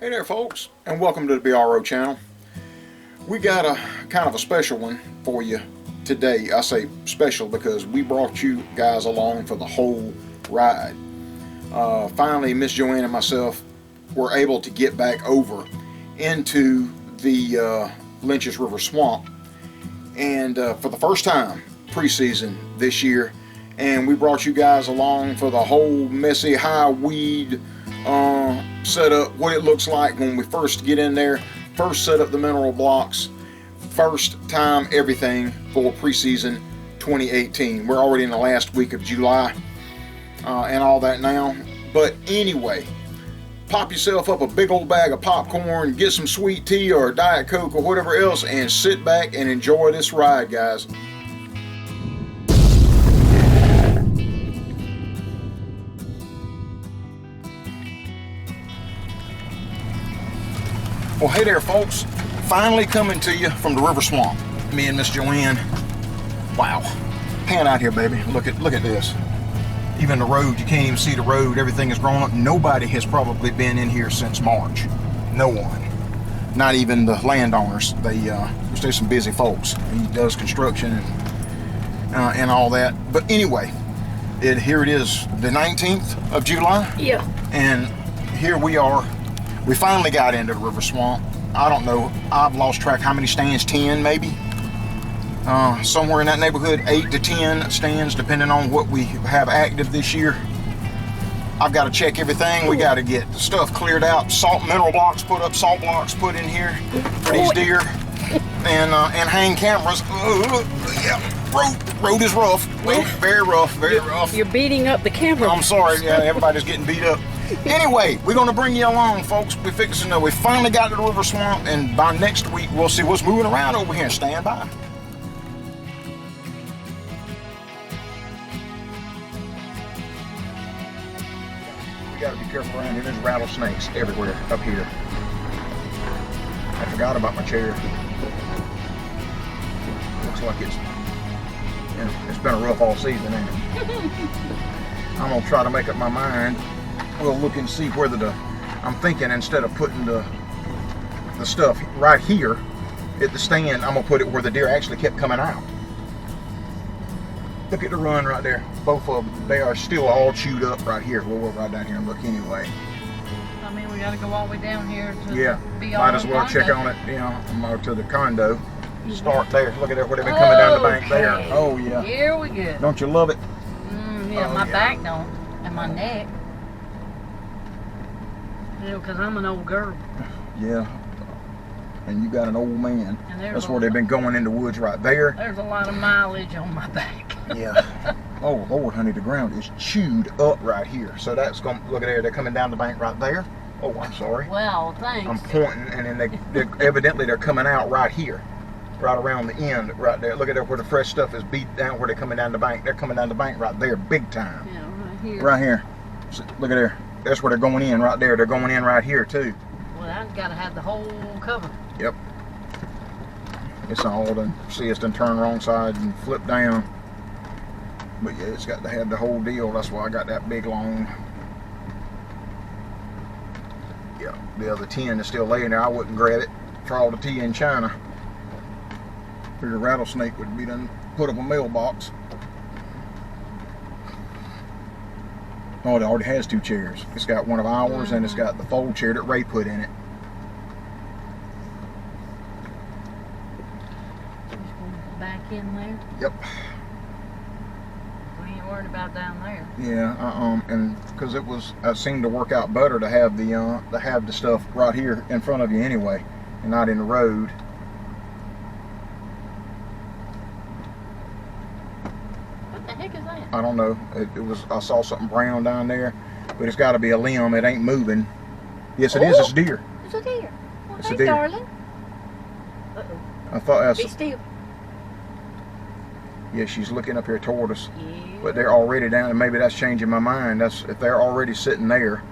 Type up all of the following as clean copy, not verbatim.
Hey there folks, and welcome to the B.R.O channel. We got a kind of a special one for you today. I say special because we brought you guys along for the whole ride. Finally, Miss Joanne and myself were able to get back over into the Lynch's River Swamp, and for the first time preseason this year, and we brought you guys along for the whole messy high weed setup, what it looks like when we first get in there, first set up the mineral blocks, first time everything for preseason 2018. We're already in the last week of July and all that now. But anyway, pop yourself up a big old bag of popcorn, get some sweet tea or Diet Coke or whatever else, and sit back and enjoy this ride, guys. Well, hey there folks, finally coming to you from the river swamp, me and Miss Joanne. Wow, pan out here, baby. Look at this. Even the road, you can't even see the road. Everything is grown up. Nobody has probably been in here since March. No one, not even the landowners. There's some busy folks. He does construction and all that. But anyway, here it is, the 19th of July. Yeah. And here we are. We finally got into the river swamp. I don't know, I've lost track how many stands, 10 maybe? Somewhere in that neighborhood, 8 to 10 stands, depending on what we have active this year. I've got to check everything. We got to get the stuff cleared out, mineral blocks put up, salt blocks put in here for these deer, and hang cameras. Yeah, road is rough. Very rough, very rough. You're beating up the camera. I'm sorry, yeah, everybody's getting beat up. Anyway, we're going to bring you along, folks. We finally got to the river swamp, and by next week, we'll see what's moving around over here. Stand by. We got to be careful around here. There's rattlesnakes everywhere up here. I forgot about my chair. Looks like it's been a rough all season, ain't it? I'm going to try to make up my mind. We'll look and see whether I'm thinking instead of putting the stuff right here at the stand, I'm gonna put it where the deer actually kept coming out. Look at the run right there. Both of them, they are still all chewed up right here. We'll go right down here and look anyway. I mean, we gotta go all the way down here to might as well check on it, to the condo. Start there. Look at there where they've been coming down the bank there. Oh yeah. Here we go. Don't you love it? Yeah, my back don't, and my neck. Because I'm an old girl. Yeah. And you got an old man. That's where they've been going in the woods right there. There's a lot of mileage on my back. Yeah. Oh, Lord, honey, the ground is chewed up right here. So that's going to, look at there, they're coming down the bank right there. Oh, I'm sorry. Well, thanks. I'm pointing, and then evidently they're coming out right here. Right around the end, right there. Look at there where the fresh stuff is beat down, where they're coming down the bank. They're coming down the bank right there, big time. Yeah, right here. Right here. So, look at there. That's where they're going in right there. They're going in right here too. Well, I've got to have the whole cover. Yep. It's all done. See, it's done turn wrong side and flip down. But yeah, it's got to have the whole deal. That's why I got that big long. Yeah, the other 10 is still laying there. I wouldn't grab it for all the tea in China. Figure a rattlesnake would be done put up a mailbox. Oh, it already has 2 chairs. It's got one of ours, and it's got the fold chair that Ray put in it. Back in there? Yep. We ain't worried about down there. Yeah, and because it seemed to work out better to have the stuff right here in front of you anyway, and not in the road. I don't know. I saw something brown down there, but it's got to be a limb. It ain't moving. Yes, it is. It's a deer. It's a deer. Well, it's hey, a deer. Darling. I thought that's. Be still. Yeah, she's looking up here toward us. Yeah. But they're already down, and maybe that's changing my mind. If they're already sitting there,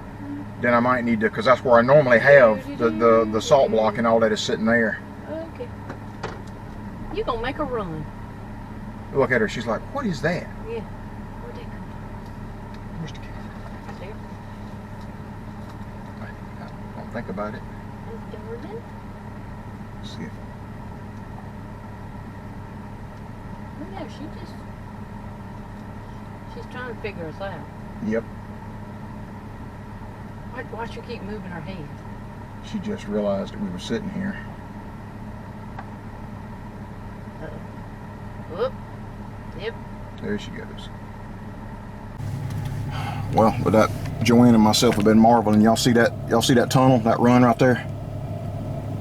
then I might need to, because that's where I normally have the salt block and all that is sitting there. Okay. You gonna make a run. Look at her. She's like, what is that? Yeah. Where's the camera? There. think about it. Jordan? Let's see if No, she's trying to figure us out. Yep. Watch her keep moving her head. She just realized that we were sitting here. Whoop. Yep. There she goes. Well, with that, Joanne and myself have been marveling. Y'all see that? Y'all see that tunnel, that run right there?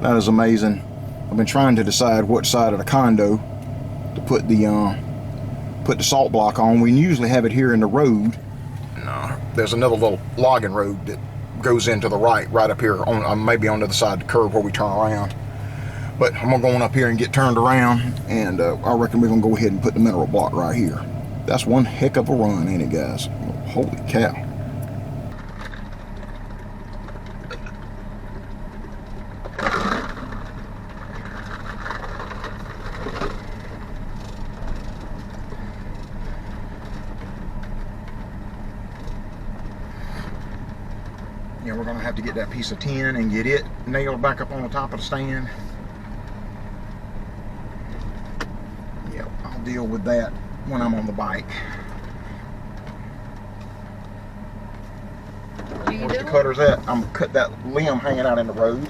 That is amazing. I've been trying to decide what side of the condo to put the salt block on. We usually have it here in the road. No, there's another little logging road that goes into the right up here on maybe on the other side of the curve where we turn around. But I'm gonna go on up here and get turned around, and I reckon we're gonna go ahead and put the mineral block right here. That's one heck of a run, ain't it, guys? Holy cow. Yeah, we're gonna have to get that piece of tin and get it nailed back up on the top of the stand. Yep, I'll deal with that when I'm on the bike. Where's the cutters at? I'm gonna cut that limb hanging out in the road.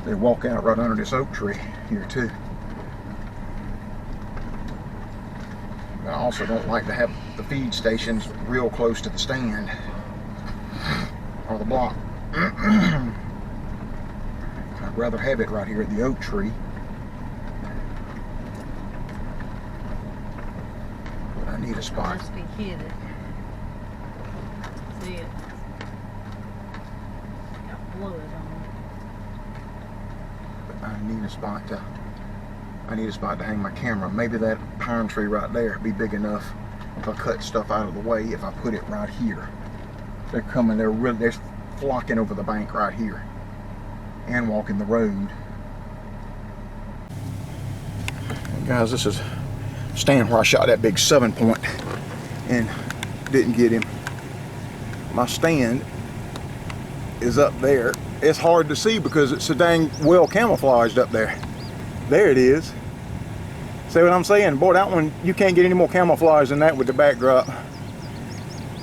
They walk out right under this oak tree here too. I also don't like to have the feed stations real close to the stand or the block. I'd rather have it right here at the oak tree. But I need a spot. Must be hidden. See it? Got blood on it. I need a spot to hang my camera. Maybe that pine tree right there be big enough if I cut stuff out of the way. If I put it right here, they're coming. They're flocking over the bank right here and walking the road. Guys, this is stand where I shot that big 7-point and didn't get him. My stand is up there. It's hard to see because it's so dang well camouflaged up there. There it is. See what I'm saying? Boy, that one, you can't get any more camouflage than that with the backdrop.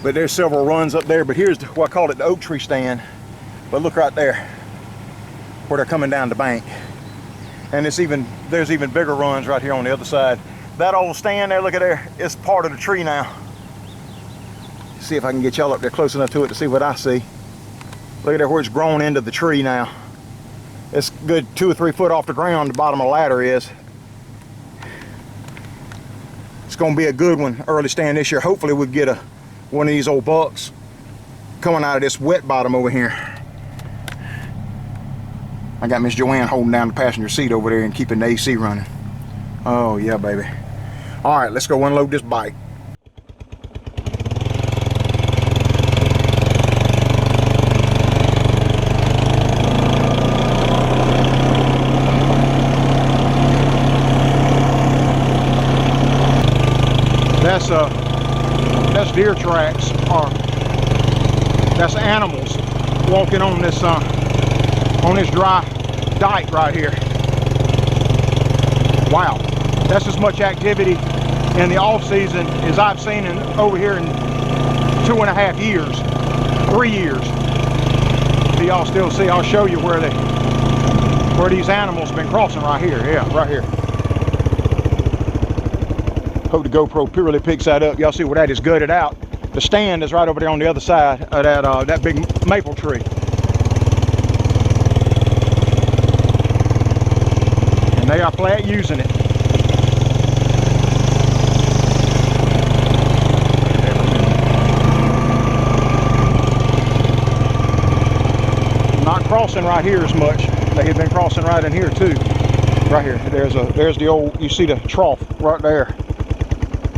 But there's several runs up there, but here's what I call it the oak tree stand. But look right there, where they're coming down the bank. And there's even bigger runs right here on the other side. That old stand there, look at there, it's part of the tree now. See if I can get y'all up there close enough to it to see what I see. Look at there where it's grown into the tree now. It's good 2 or 3 foot off the ground, the bottom of the ladder is. It's gonna be a good one early stand this year. Hopefully we'll get one of these old bucks coming out of this wet bottom over here. I got Miss Joanne holding down the passenger seat over there and keeping the AC running. Oh yeah, baby. All right, let's go unload this bike. That's deer tracks, or that's animals walking on this dry dike right here. Wow, that's as much activity in the off season as I've seen over here in 2.5 years, 3 years. Do y'all still see? I'll show you where these animals have been crossing right here. Yeah, right here. Hope the GoPro really picks that up. Y'all see where that is gutted out. The stand is right over there on the other side of that big maple tree. And they are flat using it. Not crossing right here as much. They have been crossing right in here too. Right here. There's the old, you see the trough right there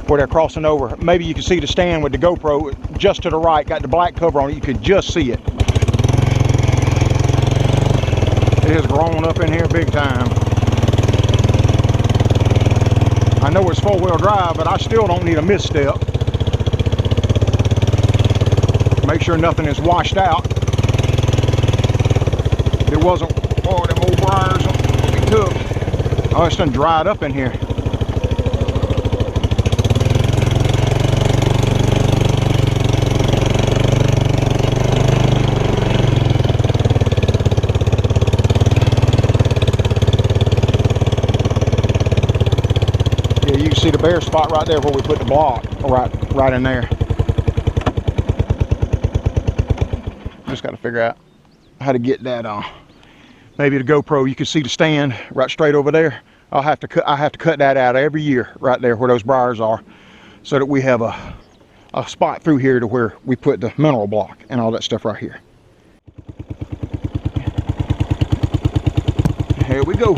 where they're crossing over. Maybe you can see the stand with the GoPro just to the right, got the black cover on it. You could just see it. It has grown up in here big time. I know it's four-wheel drive, but I still don't need a misstep. Make sure nothing is washed out. It wasn't, oh, them old briars we took. Oh, it's done dried up in here. Yeah, you can see the bare spot right there where we put the block, right in there. Just got to figure out how to get that on. Maybe the GoPro, you can see the stand right straight over there. I have to cut that out every year right there where those briars are, so that we have a spot through here to where we put the mineral block and all that stuff right here. Here we go.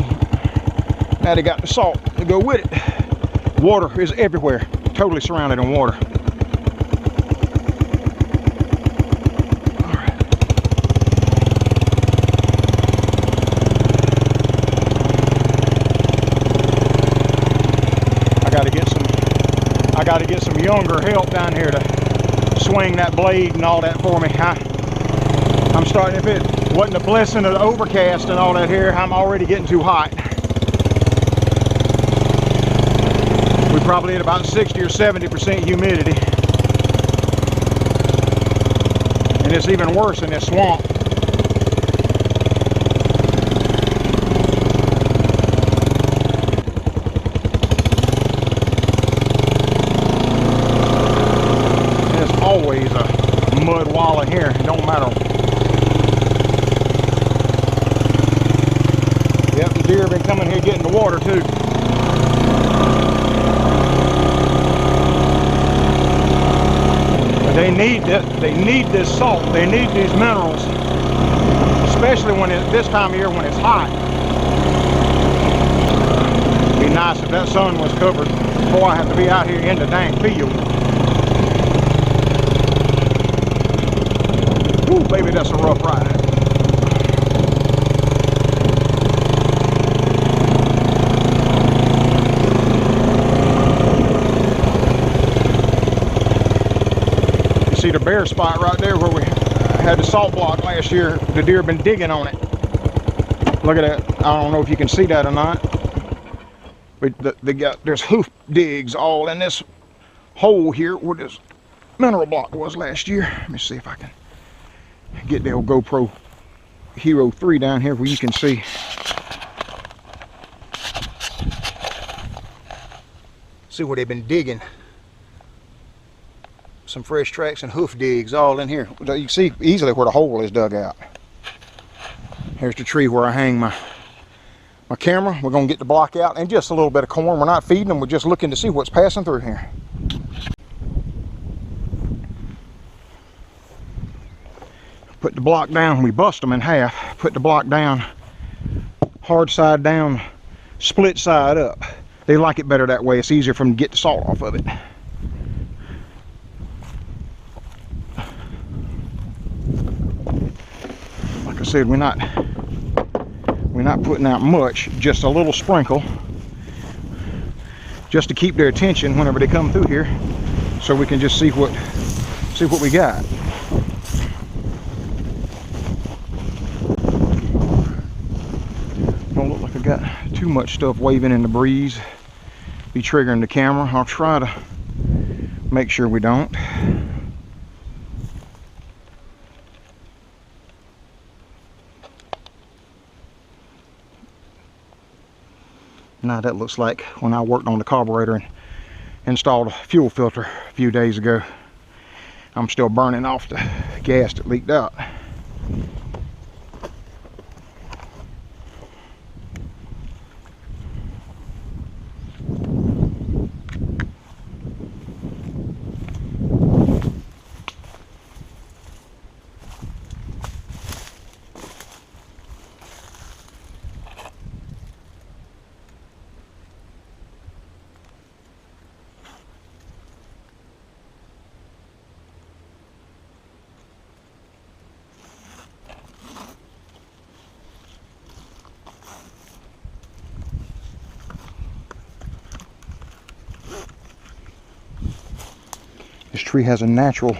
Now they got the salt to go with it. Water is everywhere, totally surrounded in water. I got to get some younger help down here to swing that blade and all that for me. I'm starting, if it wasn't a blessing of the overcast and all that here, I'm already getting too hot. We probably hit about 60 or 70% humidity. And it's even worse in this swamp. Always a mud wall in here, it don't matter. Yep, the deer have been coming here getting the water too. But they need this salt, they need these minerals, especially when this time of year when it's hot. It'd be nice if that sun was covered before I have to be out here in the dang field. Ooh, baby, that's a rough ride. You see the bare spot right there where we had the salt block last year. The deer have been digging on it. Look at that. I don't know if you can see that or not. But there's hoof digs all in this hole here where this mineral block was last year. Let me see if I can get the old GoPro Hero 3 down here where you can see. See where they've been digging. Some fresh tracks and hoof digs all in here. You can see easily where the hole is dug out. Here's the tree where I hang my camera. We're going to get the block out and just a little bit of corn. We're not feeding them. We're just looking to see what's passing through here. Put the block down, we bust them in half, put the block down, hard side down, split side up. They like it better that way, it's easier for them to get the salt off of it. Like I said, we're not putting out much, just a little sprinkle, just to keep their attention whenever they come through here, so we can just see what we got. Don't look like I got too much stuff waving in the breeze, be triggering the camera. I'll try to make sure we don't. Now that looks like when I worked on the carburetor and installed a fuel filter a few days ago. I'm still burning off the gas that leaked out. This tree has a natural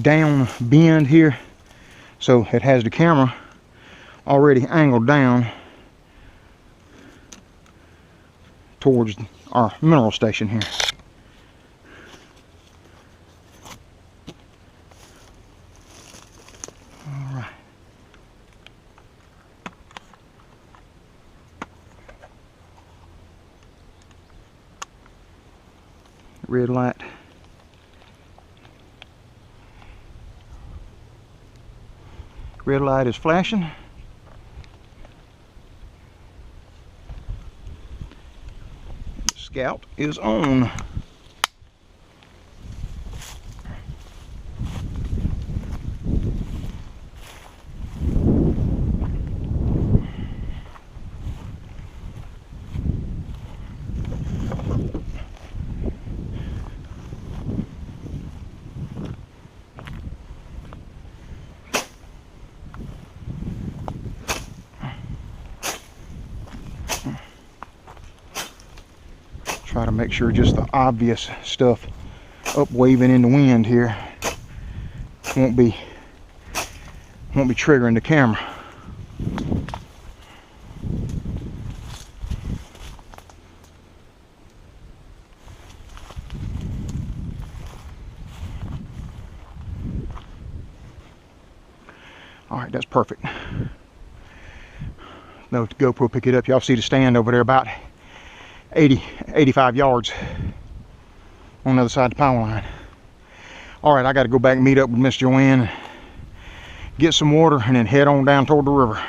down bend here, so it has the camera already angled down towards our mineral station here. All right. Red light. Red light is flashing. Scout is on. Try to make sure just the obvious stuff up waving in the wind here won't be triggering the camera. All right, that's perfect. No GoPro pick it up. Y'all see the stand over there about 85 yards on the other side of the power line. All right, I got to go back and meet up with Miss Joanne, get some water, and then head on down toward the river.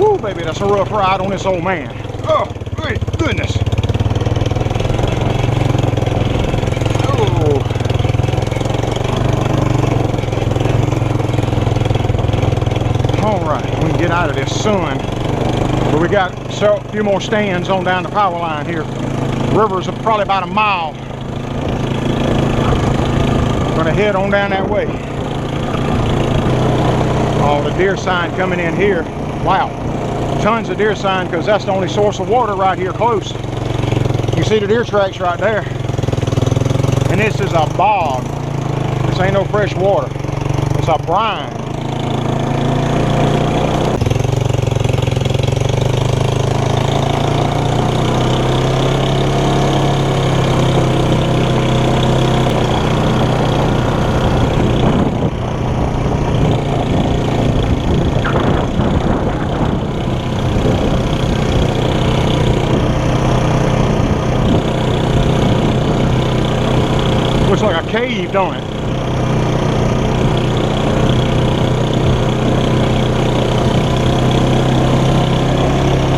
Woo, baby, that's a rough ride on this old man. Oh, great goodness. Alright, we can get out of this sun. But we got a few more stands on down the power line here. The river's probably about a mile. Gonna head on down that way. Oh, the deer sign coming in here. Wow, tons of deer sign, because that's the only source of water right here close. You see the deer tracks right there. And this is a bog. This ain't no fresh water. It's a brine. Looks like a cave, don't it?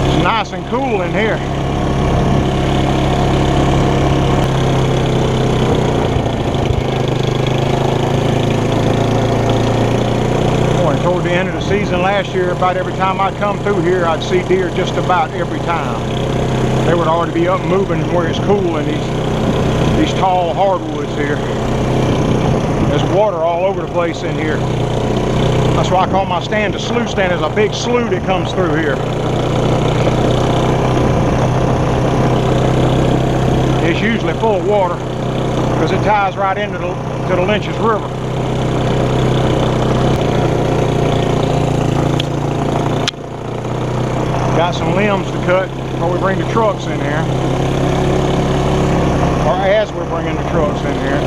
It's nice and cool in here. Boy, toward the end of the season last year, about every time I'd come through here, I'd see deer just about every time. They would already be up moving where it's cool in these tall hardwoods here. There's water all over the place in here. That's why I call my stand a slough stand. There's a big slough that comes through here. It's usually full of water because it ties right into the Lynch's River. Got some limbs to cut before we bring the trucks in here. Or as we're bringing the trucks in here.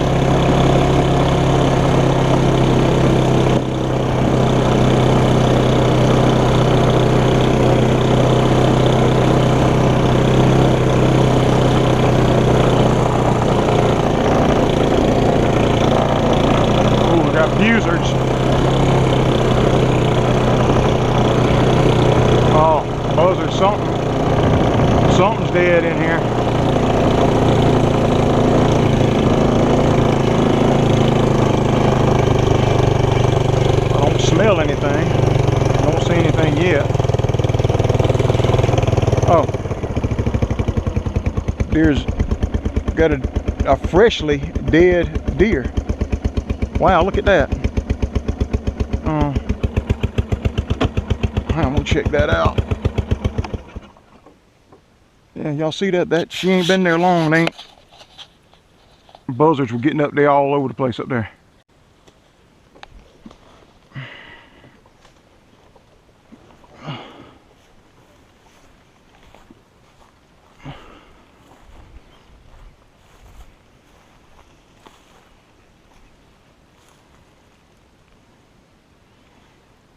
Ooh, we got buzzards. Oh, buzzards, something's dead in here. Smell anything. Don't see anything yet. Oh, deer's got a freshly dead deer. Wow, look at that. I'm gonna check that out. Yeah, y'all see that? She ain't been there long. They ain't. Buzzards were getting up there all over the place up there.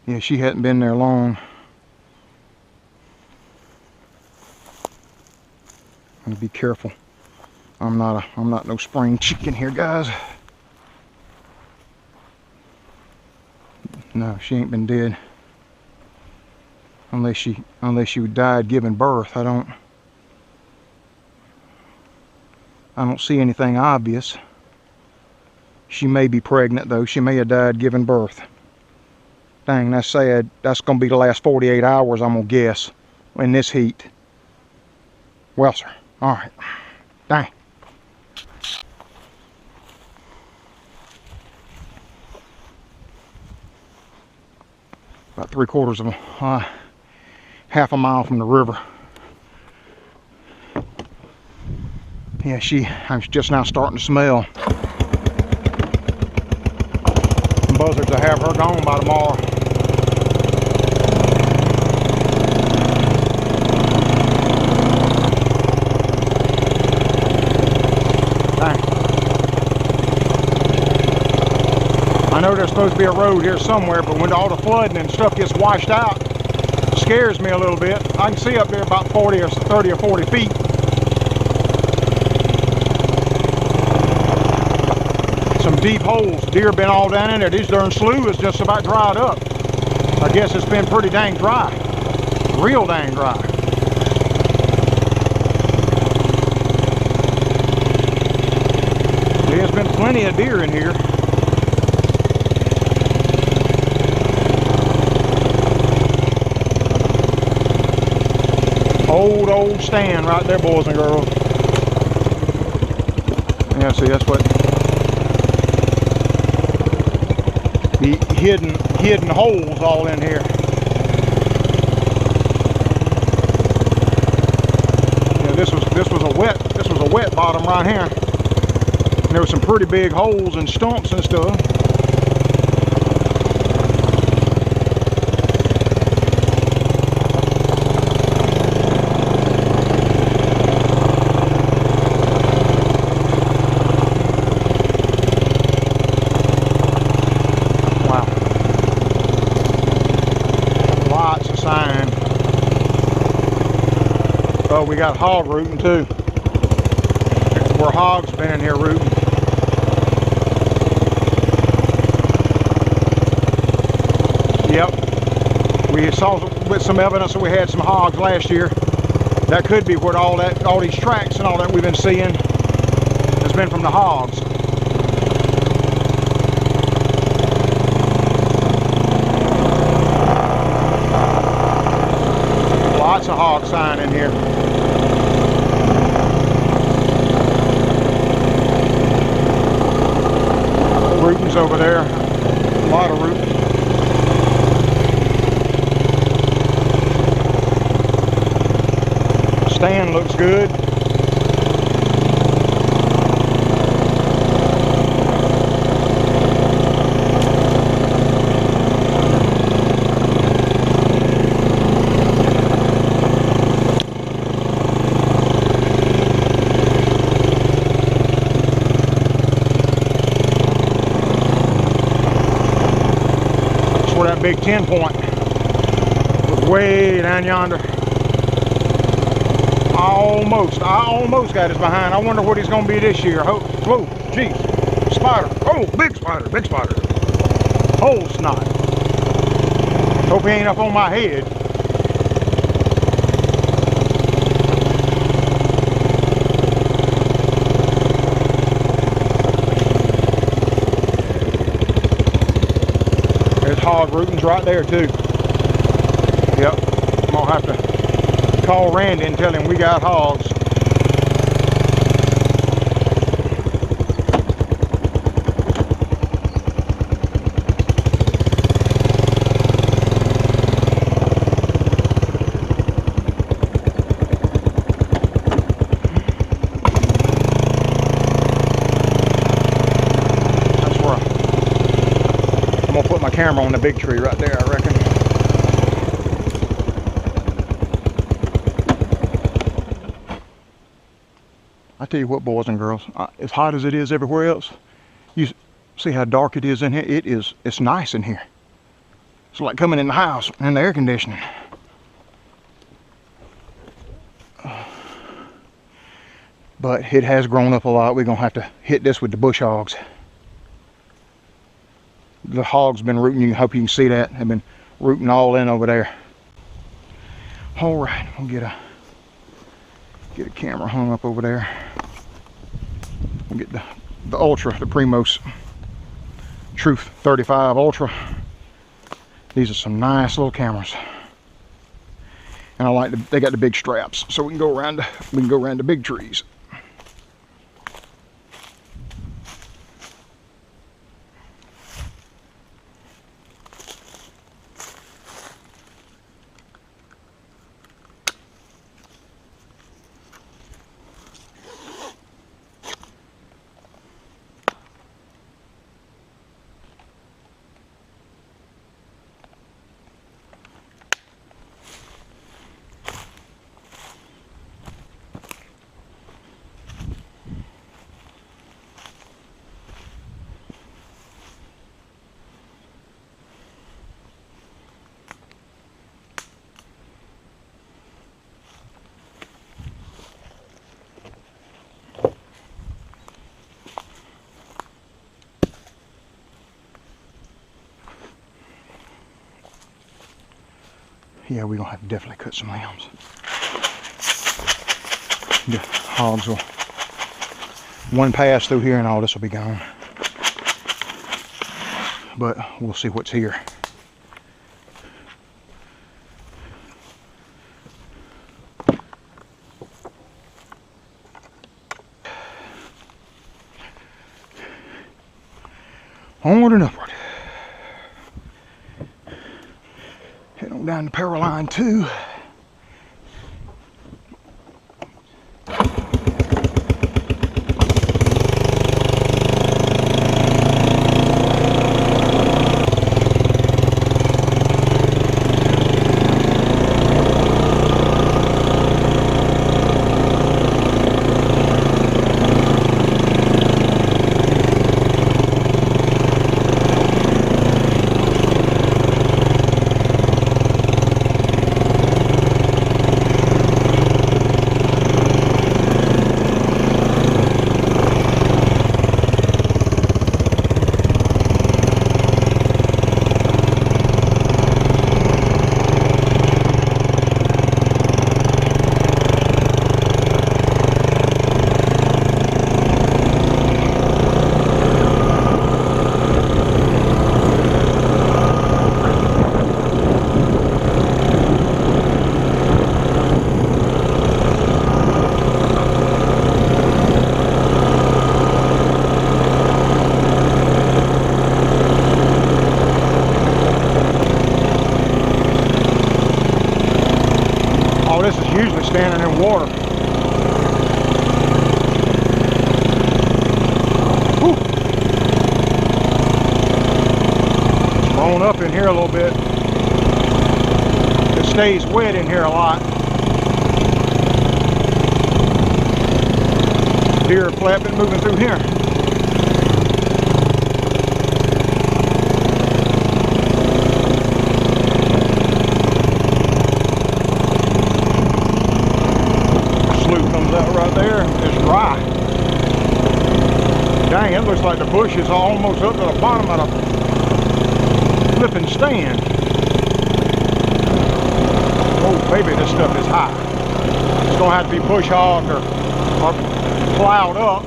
Yeah, she hadn't been there long. Be careful. I'm not no spring chicken here, guys. No, she ain't been dead. Unless she died giving birth. I don't see anything obvious. She may be pregnant though. She may have died giving birth. Dang, that's sad. That's gonna be the last 48 hours, I'm gonna guess, in this heat. Well, sir. All right. Dang. About 3/4 of half a mile from the river. Yeah, I'm just now starting to smell. And buzzards will have her gone by tomorrow. I know there's supposed to be a road here somewhere, but when all the flooding and stuff gets washed out, it scares me a little bit. I can see up there about 30 or 40 feet. Some deep holes. Deer been all down in there. This darn slough is just about dried up. I guess it's been pretty dang dry. Real dang dry. There's been plenty of deer in here. Old stand right there, boys and girls. Yeah, see, that's what the hidden holes all in here. Yeah, this was a wet bottom right here. And there were some pretty big holes and stumps and stuff. Oh, we got hog rooting too. Where hogs been in here rooting. Yep. We saw with some evidence that we had some hogs last year. That could be where all these tracks and all that we've been seeing has been from the hogs. Lots of hog sign in here. Rooting's over there. A lot of rooting. Stand looks good. Where that big 10 point was way down yonder. I almost got his behind. I wonder what he's gonna be this year. Oh, whoa, geez, spider. Oh, big spider, big spider. Oh, snot. Hope he ain't up on my head. Hog rooting's right there too. Yep, I'm gonna have to call Randy and tell him we got hogs. camera on the big tree right there, I reckon. I tell you what, boys and girls, as hot as it is everywhere else, you see how dark it is in here? It's nice in here. It's like coming in the house and the air conditioning. But it has grown up a lot. We're gonna have to hit this with the bush hogs. The hogs been rooting, you hope you can see that. They've been rooting all in over there. All right, we'll get a camera hung up over there. We'll get the Ultra, the Primos Truth 35 Ultra. These are some nice little cameras. And I like they got the big straps, so we can go around the big trees. Yeah, we're gonna have to definitely cut some limbs. The hogs will, one pass through here and all this will be gone. But we'll see what's here. Onward and upward. Head on down to power line 2. This is usually standing in water. Whew. It's blown up in here a little bit. It stays wet in here a lot. Deer are flapping, moving through here. Right there is rye. Dang, it looks like the bush is almost up to the bottom of the flipping stand. Oh baby, this stuff is high. It's gonna have to be bush hogged or plowed up.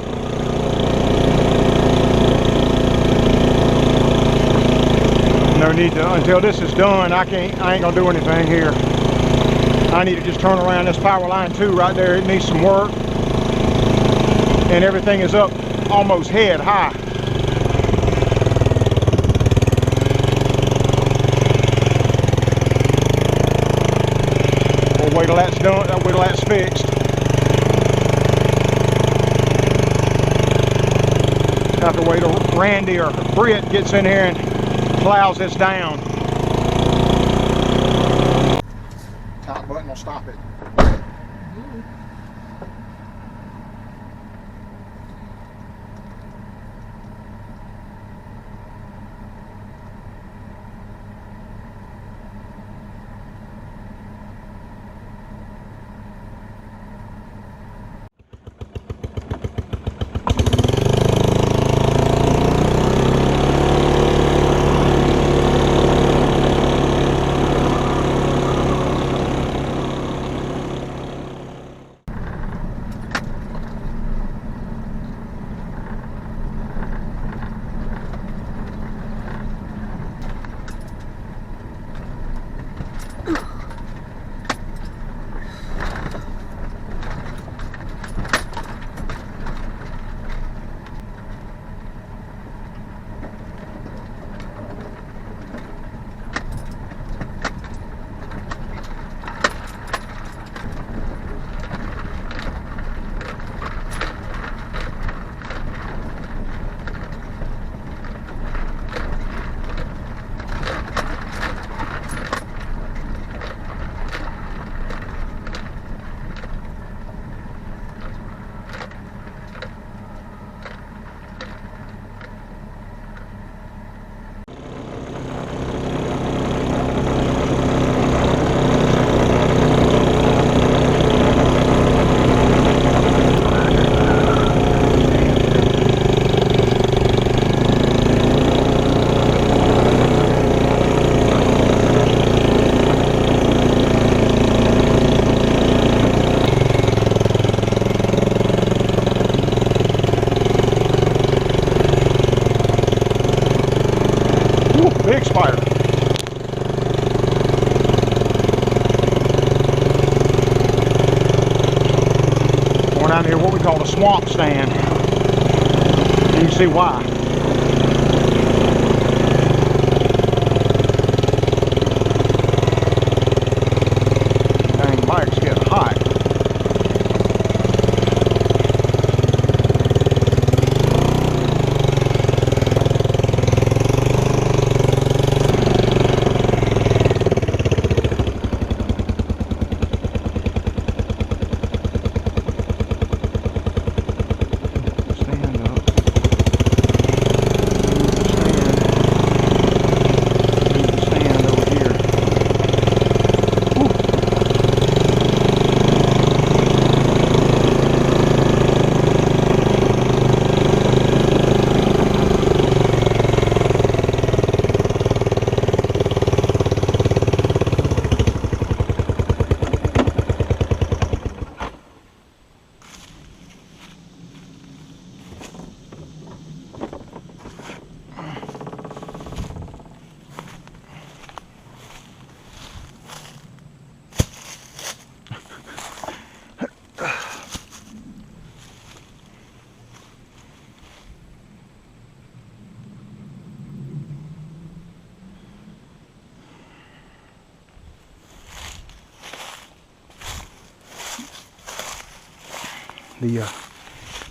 No need to, until this is done, I ain't gonna do anything here. I need to just turn around this power line 2 right there. It needs some work. And everything is up almost head high. We'll wait till that's done, wait till that's fixed. Have to wait till Randy or Britt gets in here and plows this down. Top button will stop it. Big spider. Going out here what we call the swamp stand. And you see why. Dang, Mike's getting hot.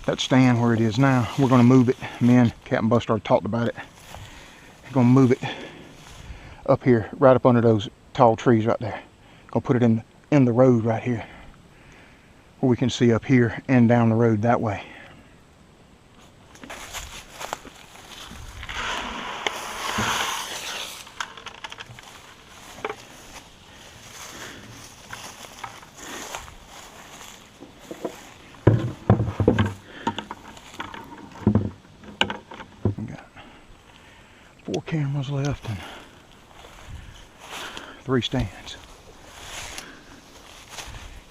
That stand where it is now, we're going to move it. Me and Captain Buster already talked about it. We're going to move it up here, right up under those tall trees right there. Going to put it in the road right here, where we can see up here and down the road that way. We got 4 cameras left and 3 stands.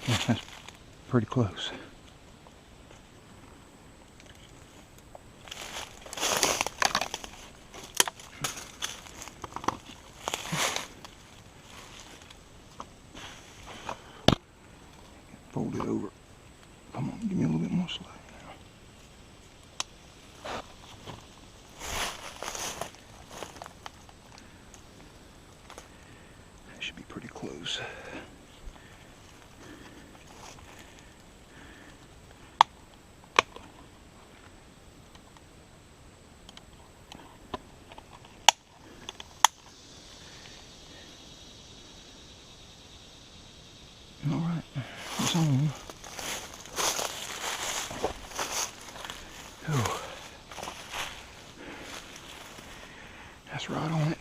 Yeah, that's pretty close. Fold it over. Come on, give me a little bit more slack now. That should be pretty close. All right, it's on. Oh, that's right on it.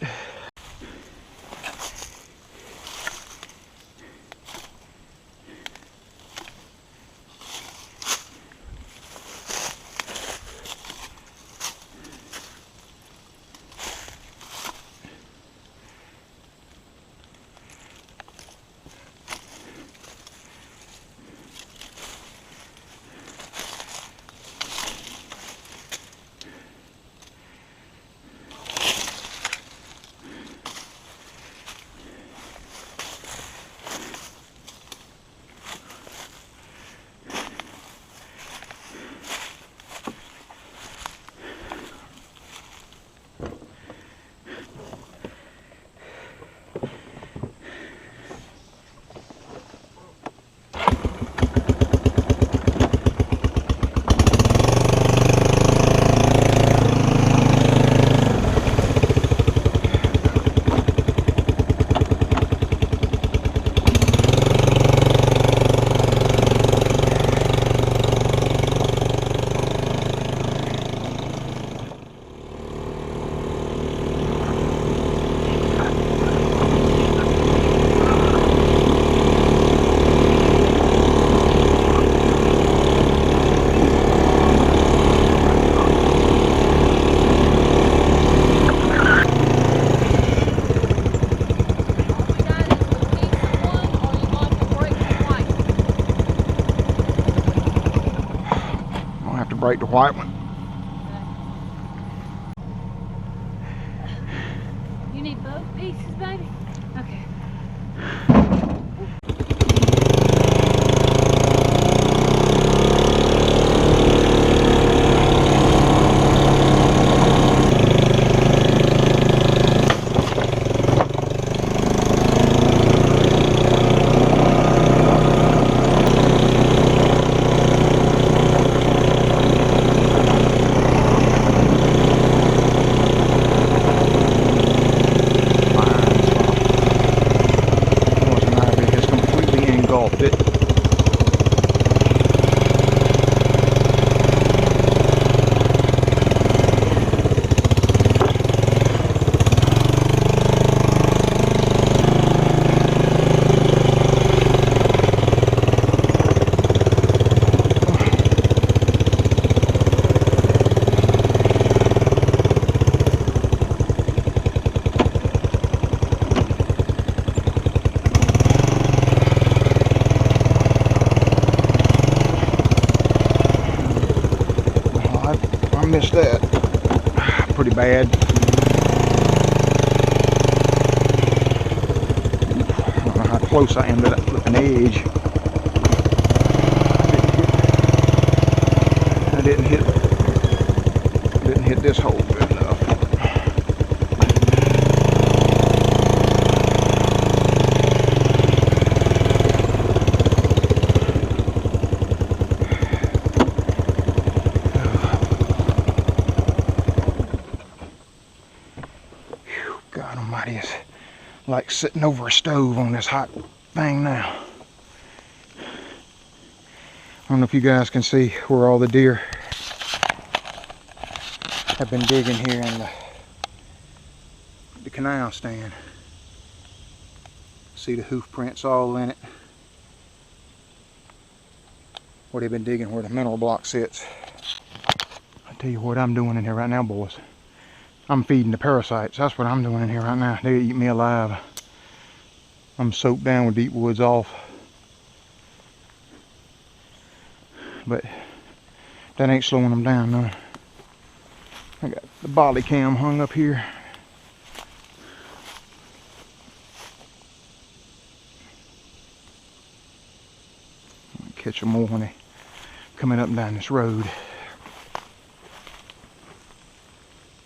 Break the white one. You need both pieces, baby? Okay. It. I missed that pretty bad. I don't know how close I am to that edge. I didn't hit this hole good enough. God almighty, it's like sitting over a stove on this hot thing now. I don't know if you guys can see where all the deer have been digging here in the canal stand. See the hoof prints all in it. Where they've been digging where the mineral block sits. I'll tell you what I'm doing in here right now, boys. I'm feeding the parasites. That's what I'm doing in here right now. They eat me alive. I'm soaked down with deep woods off. But that ain't slowing them down none. I got the body cam hung up here. Catch them more when they coming up and down this road.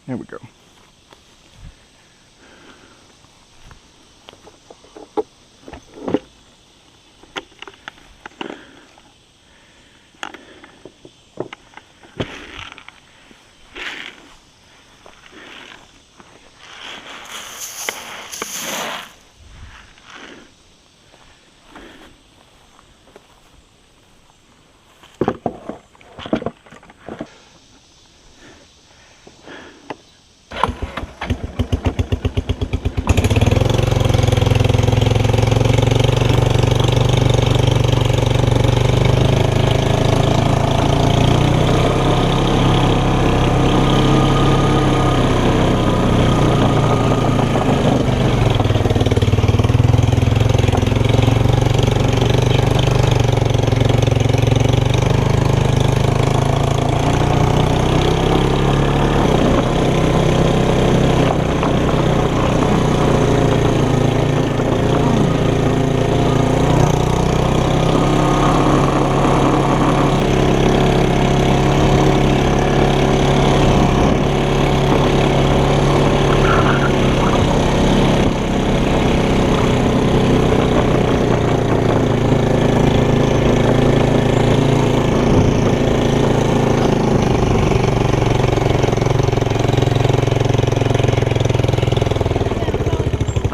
There we go.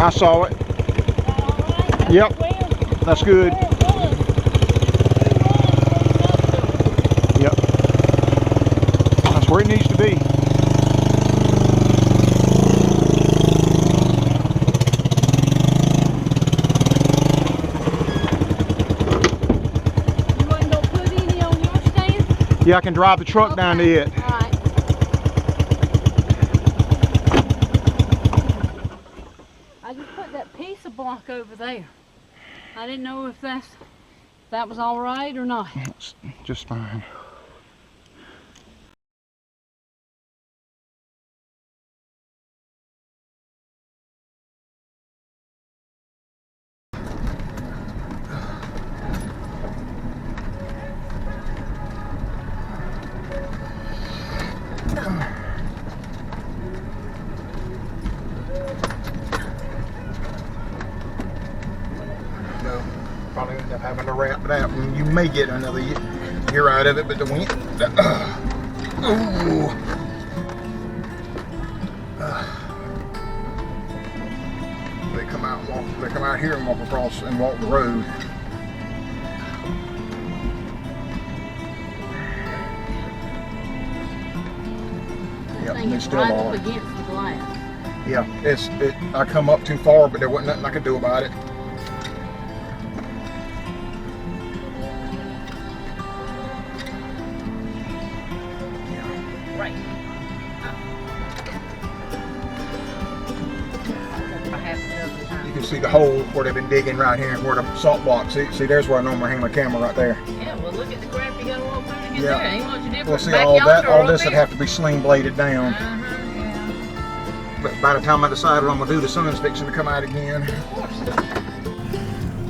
I saw it. Alright, Yep. That's good. Yep. That's where it needs to be. You wasn't gonna put any on your stand? Yeah, I can drive the truck down to it. Alright. I just put that piece of block over there. I didn't know if that was all right or not. It's just fine. No, probably end up having to wrap it out, and you may get another year out of it, but the wind. They come out and walk. They come out here and walk across and walk the road. Yep, Thing they is still right up are. against the glass. Yeah, I come up too far, but there wasn't nothing I could do about it. Right. You can see the hole where they've been digging right here, where the salt block. See, there's where I normally hang my camera right there. Yeah, well look at the crap you gotta walk through to get Yeah. there. Ain't much different. Well, see, back all yonder or this up would there. have to be sling bladed down. Yeah. But by the time I decide what I'm gonna do, the sun's fixing to come out again. Of course.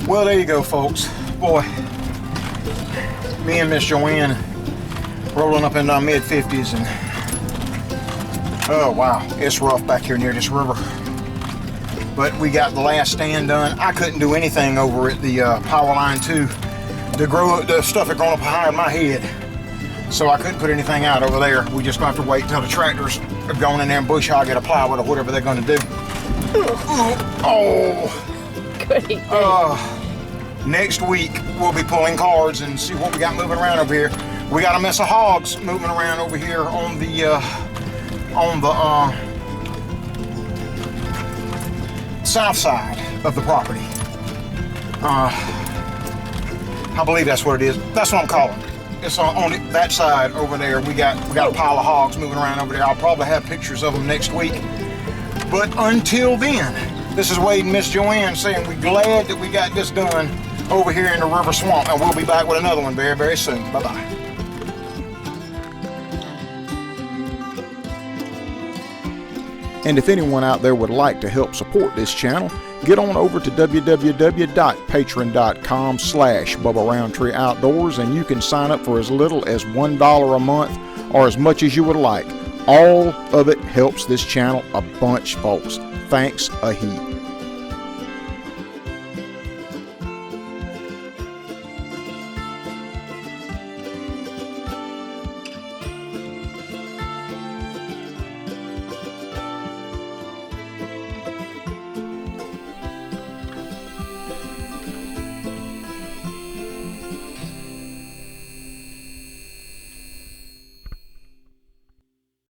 Well, there you go, folks. Boy, me and Miss Joanne rolling up into our mid-50s, and oh wow, it's rough back here near this river. But we got the last stand done. I couldn't do anything over at the power line 2. The stuff had grown up higher in my head, so I couldn't put anything out over there. We just gonna have to wait until the tractors are going in there and bush hog it, a plywood or whatever they're gonna do. Oh. Goody. Next week we'll be pulling cards and see what we got moving around over here. We got a mess of hogs moving around over here on the south side of the property. I believe that's what it is. That's what I'm calling it. It's on that side over there. We got a pile of hogs moving around over there. I'll probably have pictures of them next week. But until then, this is Wade and Miss Joanne saying we're glad that we got this done over here in the river swamp, and we'll be back with another one very, very soon. Bye-bye. And if anyone out there would like to help support this channel, get on over to www.patreon.com/Bubba Roundtree Outdoors, and you can sign up for as little as $1 a month or as much as you would like. All of it helps this channel a bunch, folks. Thanks a heap.